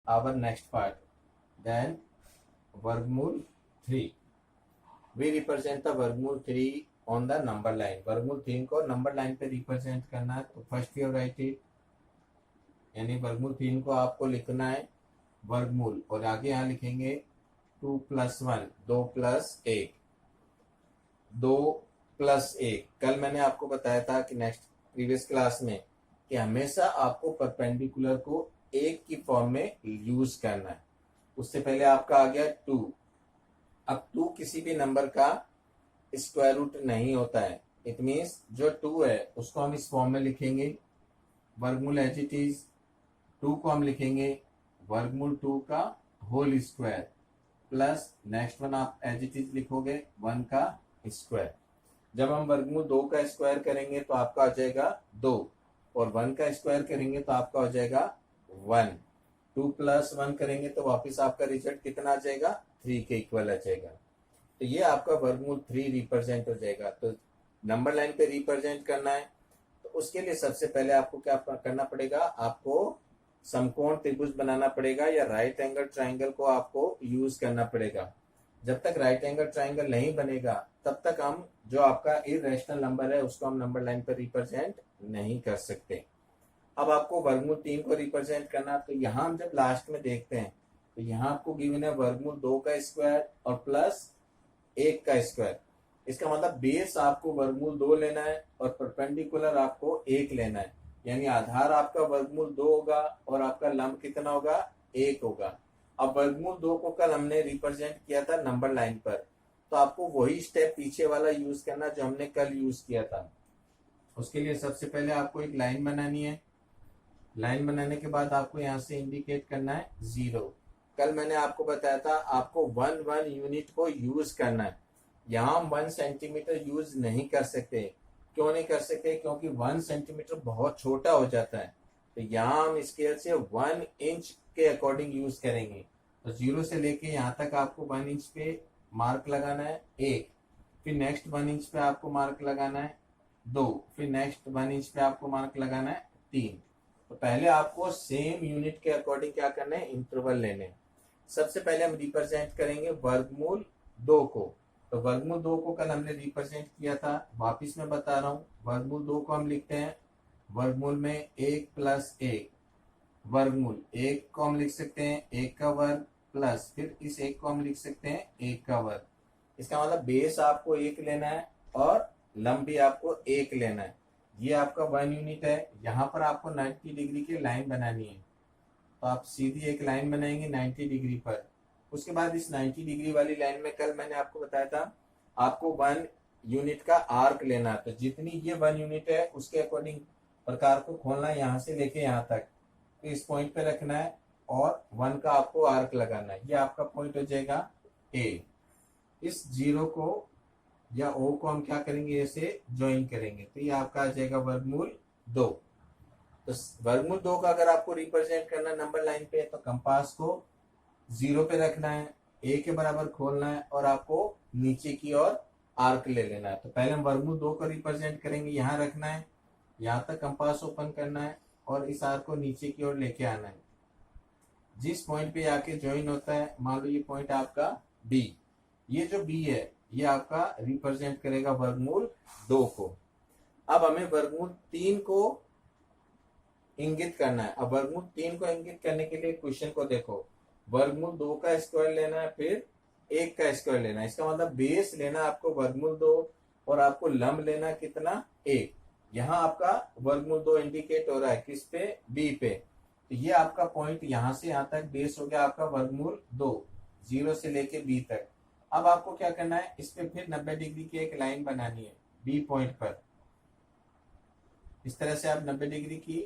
our next part. Then वर्गमूल 3. We represent the वर्गमूल 3 on the number line. वर्गमूल 3 को नंबर लाइन पे रिप्रेजेंट करना है, तो फर्स्ट यू राइट इट, यानी वर्गमूल 3 को आपको लिखना है वर्गमूल, और आगे यहाँ लिखेंगे 2 + 1, 2 + 1, 2 + 1। कल मैंने आपको बताया था कि नेक्स्ट प्रीवियस क्लास में कि हमेशा आपको परपेंडिकुलर को एक की फॉर्म में यूज करना है। उससे पहले आपका आ गया 2। अब 2 किसी भी नंबर का स्क्वायर रूट नहीं होता है। इट मीन्स जो 2 है उसको हम इस फॉर्म में लिखेंगे वर्गमूल एज इट इज। 2 को हम लिखेंगे वर्गमूल 2 का whole square plus next one आप एज इट इज लिखोगे 1 का स्क्वायर। जब हम वर्गमूल 2 का स्क्वायर करेंगे तो आपका हो जाएगा 2, और 1 का स्क्वायर करेंगे तो आपका हो जाएगा 1। 2 + 1 करेंगे तो वापस आपका रिजल्ट कितना आ जाएगा, 3 के इक्वल आ जाएगा। तो ये आपका वर्गमूल 3 रिप्रेजेंट हो जाएगा। तो नंबर लाइन पे रिप्रेजेंट करना है तो उसके लिए सबसे पहले आपको क्या करना पड़ेगा, आपको समकोण त्रिभुज बनाना पड़ेगा या राइट एंगल ट्राइंगल को आपको यूज करना पड़ेगा। जब तक राइट एंगल ट्राइंगल नहीं बनेगा तब तक हम जो आपका इररेशनल नंबर है उसको हम नंबर लाइन पर रिप्रेजेंट नहीं कर सकते। अब आपको वर्गमूल 3 को रिप्रेजेंट करना, तो यहाँ हम जब लास्ट में देखते हैं तो यहाँ आपको गिवन है वर्गमूल 2 का स्क्वायर और प्लस 1 का स्क्वायर। इसका मतलब बेस आपको वर्गमूल 2 लेना है और परपेंडिकुलर आपको 1 लेना है, यानी आधार आपका वर्गमूल 2 होगा और आपका लंब कितना होगा, 1 होगा। अब वर्गमूल 2 को कल हमने रिप्रेजेंट किया था नंबर लाइन पर, तो आपको वही स्टेप पीछे वाला यूज करना जो हमने कल यूज किया था। उसके लिए सबसे पहले आपको एक लाइन बनानी है। लाइन बनाने के बाद आपको यहाँ से इंडिकेट करना है 0। कल मैंने आपको बताया था आपको 1 यूनिट को यूज करना है। यहाँ हम 1 सेंटीमीटर यूज नहीं कर सकते। क्यों नहीं कर सकते, क्योंकि 1 सेंटीमीटर बहुत छोटा हो जाता है। तो यहाँ हम स्केल से 1 इंच के अकॉर्डिंग यूज करेंगे। तो 0 से लेके यहाँ तक आपको 1 इंच पे मार्क लगाना है 1, फिर नेक्स्ट 1 इंच पे आपको मार्क लगाना है 2, फिर नेक्स्ट 1 इंच पे आपको मार्क लगाना है 3। तो पहले आपको सेम यूनिट के अकॉर्डिंग क्या करना है, इंटरवल लेने हैं। सबसे पहले हम रिप्रेजेंट करेंगे वर्गमूल 2 को। तो वर्गमूल 2 को कल हमने रिप्रेजेंट किया था, वापिस मैं बता रहा हूँ। वर्गमूल 2 को हम लिखते हैं वर्गमूल में 1 + 1। वर्गमूल 1 को हम लिख सकते हैं 1 का वर्ग प्लस फिर इस 1 को हम लिख सकते हैं 1 का वर्ग। इसका मतलब बेस आपको 1 लेना है और लंब भी आपको 1 लेना है। ये आपका 1 यूनिट है। यहाँ पर आपको 90 डिग्री की लाइन बनानी है, तो आप सीधी एक लाइन बनाएंगे 90 डिग्री पर। उसके बाद इस 90 डिग्री वाली लाइन में कल मैंने आपको बताया था आपको 1 यूनिट का आर्क लेना है। तो जितनी ये 1 यूनिट है उसके अकॉर्डिंग प्रकार को खोलना है, यहाँ से लेके यहाँ तक, तो इस पॉइंट पे रखना है और 1 का आपको आर्क लगाना है। ये आपका पॉइंट हो जाएगा ए। इस 0 को या ओ को हम क्या करेंगे, ऐसे ज्वाइन करेंगे, तो ये आपका आ जाएगा वर्गमूल 2। तो वर्गमूल 2 का अगर आपको रिप्रेजेंट करना नंबर लाइन पे, तो कंपास को 0 पे रखना है, ए के बराबर खोलना है और आपको नीचे की ओर आर्क ले लेना है। तो पहले हम वर्गमूल 2 को रिप्रेजेंट करेंगे, यहाँ रखना है, यहाँ तक कंपास ओपन करना है और इस आर्क को नीचे की ओर लेके आना है। जिस पॉइंट पे आके ज्वाइन होता है, मान लो ये पॉइंट आपका बी, ये जो बी है ये आपका रिप्रेजेंट करेगा वर्गमूल 2 को। अब हमें वर्गमूल 3 को इंगित करना है। अब वर्गमूल 3 को इंगित करने के लिए क्वेश्चन को देखो, वर्गमूल 2 का स्क्वायर लेना है फिर 1 का स्क्वायर लेना है। इसका मतलब बेस लेना आपको वर्गमूल 2 और आपको लंब लेना कितना, 1। यहाँ आपका वर्गमूल 2 इंडिकेट हो रहा है किस पे, बी पे। तो ये आपका पॉइंट यहाँ से यहाँ तक बेस हो गया आपका वर्गमूल 2, 0 से लेके बी तक। अब आपको क्या करना है, इस पे फिर 90 डिग्री की एक लाइन बनानी है बी पॉइंट पर। इस तरह से आप 90 डिग्री की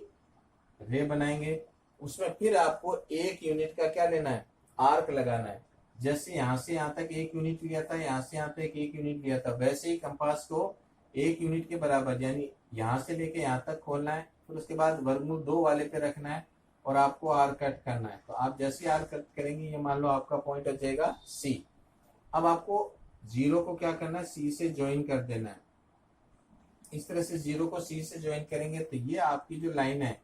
रे बनाएंगे। उसमें फिर आपको 1 यूनिट का क्या लेना है, आर्क लगाना है। जैसे यहाँ से यहाँ तक 1 यूनिट लिया था, यहाँ से यहाँ तक 1 यूनिट लिया था, वैसे ही कंपास को 1 यूनिट के बराबर यानी यहाँ से लेके यहाँ तक खोलना है। फिर उसके बाद वर्गमूल 2 वाले पे रखना है और आपको आर्क कट करना है। तो आप जैसे आर्क कट करेंगे, ये मान लो आपका पॉइंट हो जाएगा सी। अब आपको 0 को क्या करना है, सी से ज्वाइन कर देना है। इस तरह से 0 को सी से ज्वाइन करेंगे तो ये आपकी जो लाइन है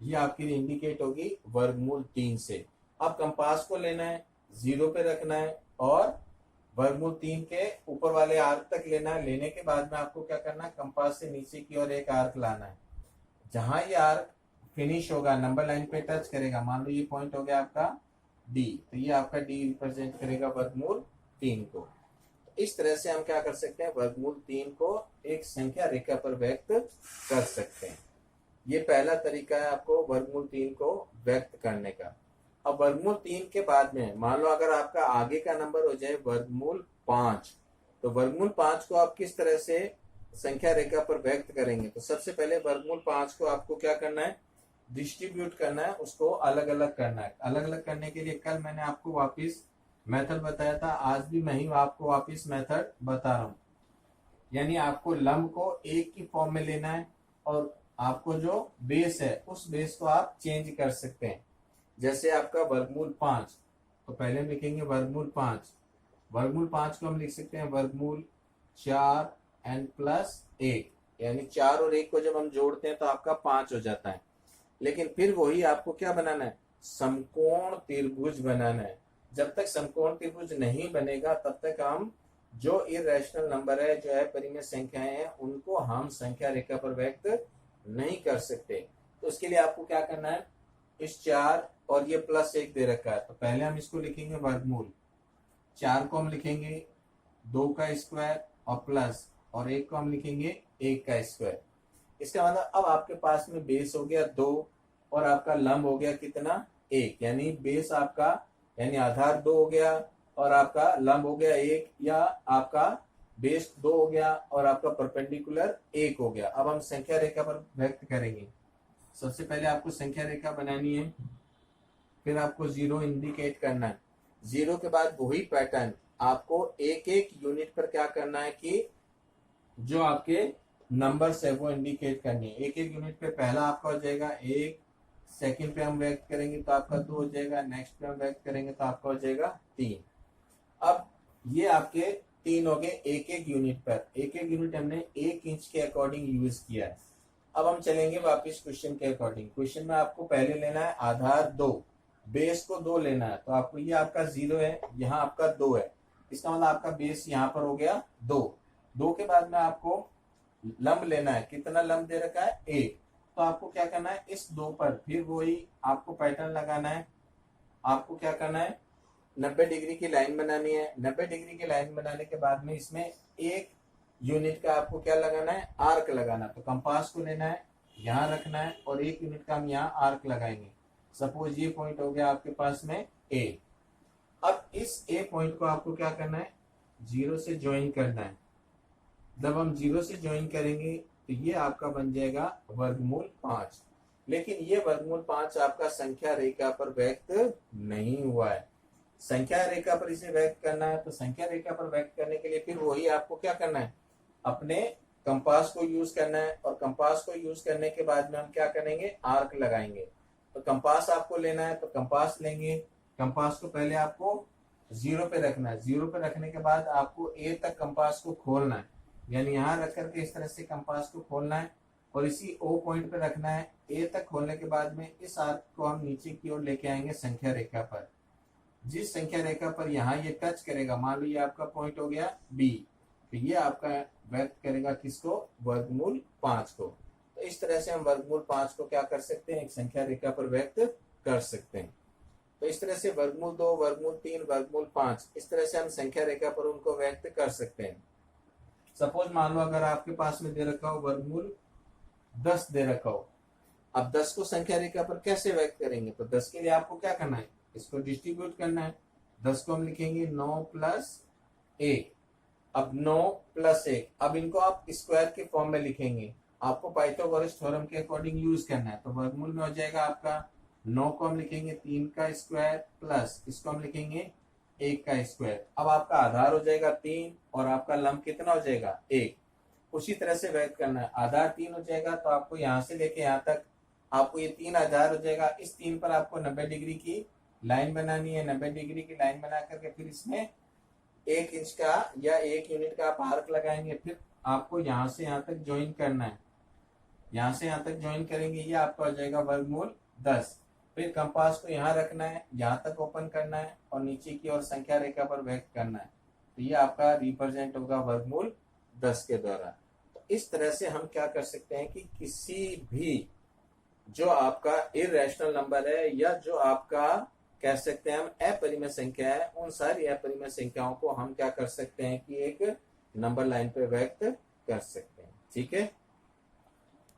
ये आपकी इंडिकेट होगी वर्गमूल 3 से। अब कंपास को लेना है, 0 पे रखना है और वर्गमूल 3 के ऊपर वाले आर्क तक लेना है। लेने के बाद में आपको क्या करना है, कंपास से नीचे की ओर एक आर्क लाना है। जहां ये आर्क फिनिश होगा, नंबर लाइन पे टच करेगा, मान लो ये पॉइंट हो गया आपका डी, तो ये आपका डी रिप्रेजेंट करेगा वर्गमूल 3 को। इस तरह से हम क्या कर सकते हैं, वर्गमूल 3 को एक संख्या रेखा पर व्यक्त कर सकते हैं। ये पहला तरीका है आपको वर्गमूल 3 को व्यक्त करने का। अब वर्गमूल 3 के बाद में मान लो अगर आपका आगे का नंबर हो जाए वर्गमूल 5, तो वर्गमूल 5 को आप किस तरह से संख्या रेखा पर व्यक्त करेंगे। तो सबसे पहले वर्गमूल 5 को आपको क्या करना है, डिस्ट्रीब्यूट करना है, उसको अलग अलग करना है। अलग अलग करने के लिए कल मैंने आपको वापिस मेथड बताया था, आज भी मैं ही आपको वापिस मेथड बता रहा हूं। यानी आपको लंब को एक की फॉर्म में लेना है और आपको जो बेस है उस बेस को आप चेंज कर सकते हैं। जैसे आपका वर्गमूल 5, तो पहले हम लिखेंगे वर्गमूल 5। वर्गमूल 5 को हम लिख सकते हैं वर्गमूल 4 n प्लस 1, यानी 4 और 1 को जब हम जोड़ते हैं तो आपका 5 हो जाता है। लेकिन फिर वही आपको क्या बनाना है, समकोण त्रिभुज बनाना है। जब तक समकोण त्रिभुज नहीं बनेगा तब तक हम जो इरेशनल नंबर है, जो है परिमेय संख्याएं हैं, उनको हम संख्या रेखा पर व्यक्त नहीं कर सकते। तो उसके लिए आपको क्या करना है, इस 4 और ये प्लस 1 दे रखा है, तो पहले हम इसको लिखेंगे वर्गमूल 4 को हम लिखेंगे 2 का स्क्वायर और प्लस, और 1 को हम लिखेंगे 1 का स्क्वायर। इसका मतलब अब आपके पास में बेस हो गया 2 और आपका लंब हो गया कितना, 1, यानी बेस आपका यानी आधार 2 हो गया और आपका लंब हो गया 1, या आपका बेस 2 हो गया और आपका परपेंडिकुलर 1 हो गया। अब हम संख्या रेखा पर व्यक्त करेंगे। सबसे पहले आपको संख्या रेखा बनानी है, फिर आपको 0 इंडिकेट करना है। 0 के बाद वही पैटर्न आपको एक एक यूनिट पर क्या करना है कि जो आपके नंबर्स है वो इंडिकेट करनी है। एक एक यूनिट पे पहला आपका हो जाएगा 1, सेकंड पे हम व्यक्त करेंगे तो आपका 2 हो जाएगा, नेक्स्ट पे हम व्यक्त करेंगे तो आपका हो जाएगा 3। अब ये आपके 3 हो गए एक एक यूनिट पर। एक एक यूनिट हमने 1 इंच के अकॉर्डिंग यूज किया है। अब हम चलेंगे वापिस क्वेश्चन के अकॉर्डिंग। क्वेश्चन में आपको पहले लेना है आधार 2, बेस को 2 लेना है। तो आपको ये आपका 0 है, यहाँ आपका 2 है, इसका मतलब आपका बेस यहाँ पर हो गया 2 के बाद में आपको लंब लेना है। कितना लंब दे रखा है, 1। तो आपको क्या करना है, इस 2 पर फिर वही आपको पैटर्न लगाना है। आपको क्या करना है, 90 डिग्री की लाइन बनानी है। 90 डिग्री की लाइन बनाने के बाद में इसमें एक यूनिट का आपको क्या लगाना है, आर्क लगाना। तो कंपास को लेना है, यहाँ रखना है और 1 यूनिट का हम यहाँ आर्क लगाएंगे। सपोज ये पॉइंट हो गया आपके पास में A। अब इस A पॉइंट को आपको क्या करना है, 0 से ज्वाइन करना है। जब हम 0 से ज्वाइन करेंगे तो ये आपका बन जाएगा वर्गमूल 5। लेकिन ये वर्गमूल 5 आपका संख्या रेखा पर व्यक्त नहीं हुआ है। संख्या रेखा पर इसे व्यक्त करना है, तो संख्या रेखा पर व्यक्त करने के लिए फिर वही आपको क्या करना है, अपने कंपास को यूज करना है। और कंपास को यूज करने के बाद में हम क्या करेंगे, आर्क लगाएंगे। तो कंपास आपको लेना है, तो कंपास लेंगे। कंपास को पहले आपको 0 पे रखना है। 0 पे रखने के बाद आपको A तक कंपास को खोलना है, यानी यहाँ रख करके इस तरह से कंपास को खोलना है और इसी O पॉइंट पे रखना है। A तक खोलने के बाद में इस आर्क को हम नीचे की ओर लेके आएंगे संख्या रेखा पर। जिस संख्या रेखा पर यहाँ ये टच करेगा, मान लो ये आपका पॉइंट हो गया B, तो ये आपका व्यक्त करेगा किसको, वर्गमूल 5 को। तो इस तरह से हम वर्गमूल 5 को क्या कर सकते हैं, एक संख्या रेखा पर व्यक्त कर सकते हैं। तो इस तरह से वर्गमूल 2, वर्गमूल 3, वर्गमूल 5, इस तरह से हम संख्या रेखा पर उनको व्यक्त कर सकते हैं। सपोज मान लो अगर आपके पास में दे रखा हो वर्गमूल 10 दे रखा हो। अब 10 को संख्या रेखा पर कैसे व्यक्त करेंगे, तो 10 के लिए आपको क्या करना है, इसको डिस्ट्रीब्यूट करना है। 10 को हम लिखेंगे 9 प्लस 1। अब 9 प्लस 1, अब इनको आप स्क्वायर के फॉर्म में लिखेंगे। आपको पाइथागोरस थ्योरम के अकॉर्डिंग यूज करना है। तो वर्गमूल में हो जाएगा आपका 9 को हम लिखेंगे 3 का स्क्वायर प्लस इसको हम लिखेंगे 1 का स्क्वायर। अब आपका आधार हो जाएगा 3 और आपका लंब कितना हो जाएगा, 1। उसी तरह से व्यक्त करना है। आधार 3 हो जाएगा तो आपको यहाँ से लेके यहाँ तक आपको ये 3 आधार हो जाएगा। इस 3 पर आपको 90 डिग्री की लाइन बनानी है। 90 डिग्री की लाइन बना करके फिर इसमें 1 इंच का या 1 यूनिट का आप आर्क लगाएंगे। फिर आपको यहाँ से यहाँ तक ज्वाइन करना है। यहाँ से यहाँ तक ज्वाइन करेंगे, ये आपका हो जाएगा वर्गमूल 10। फिर कंपास को यहाँ रखना है, यहाँ तक ओपन करना है और नीचे की ओर संख्या रेखा पर व्यक्त करना है। तो ये आपका रिप्रेजेंट होगा वर्गमूल 10 के द्वारा। तो इस तरह से हम क्या कर सकते हैं कि किसी भी जो आपका इरेशनल नंबर है या जो आपका कह सकते हैं हम अपरिमेय संख्या है, उन सारी अपरिमेय संख्याओं को हम क्या कर सकते हैं कि एक नंबर लाइन पे व्यक्त कर सकते हैं। ठीक है।